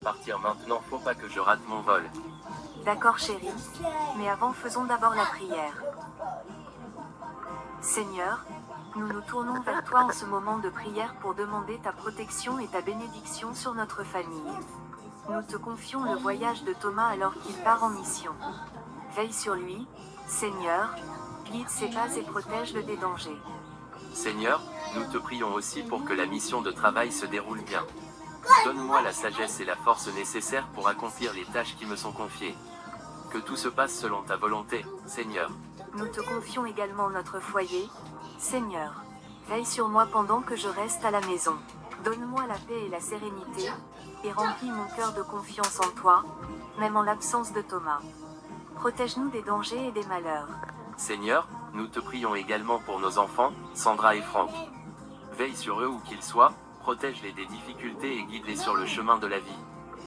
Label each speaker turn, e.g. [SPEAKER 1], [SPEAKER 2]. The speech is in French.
[SPEAKER 1] partir maintenant, faut pas que je rate mon vol.
[SPEAKER 2] D'accord chérie, mais avant faisons d'abord la prière. Seigneur, nous nous tournons vers toi en ce moment de prière pour demander ta protection et ta bénédiction sur notre famille. Nous te confions le voyage de Thomas alors qu'il part en mission. Veille sur lui, Seigneur, guide ses pas et protège-le des dangers.
[SPEAKER 1] Seigneur, nous te prions aussi pour que la mission de travail se déroule bien. Donne-moi la sagesse et la force nécessaires pour accomplir les tâches qui me sont confiées. Que tout se passe selon ta volonté, Seigneur.
[SPEAKER 2] Nous te confions également notre foyer, Seigneur. Veille sur moi pendant que je reste à la maison. Donne-moi la paix et la sérénité, et remplis mon cœur de confiance en toi, même en l'absence de Thomas. Protège-nous des dangers et des malheurs.
[SPEAKER 1] Seigneur, nous te prions également pour nos enfants, Sandra et Franck. Veille sur eux où qu'ils soient, protège-les des difficultés et guide-les sur le chemin de la vie.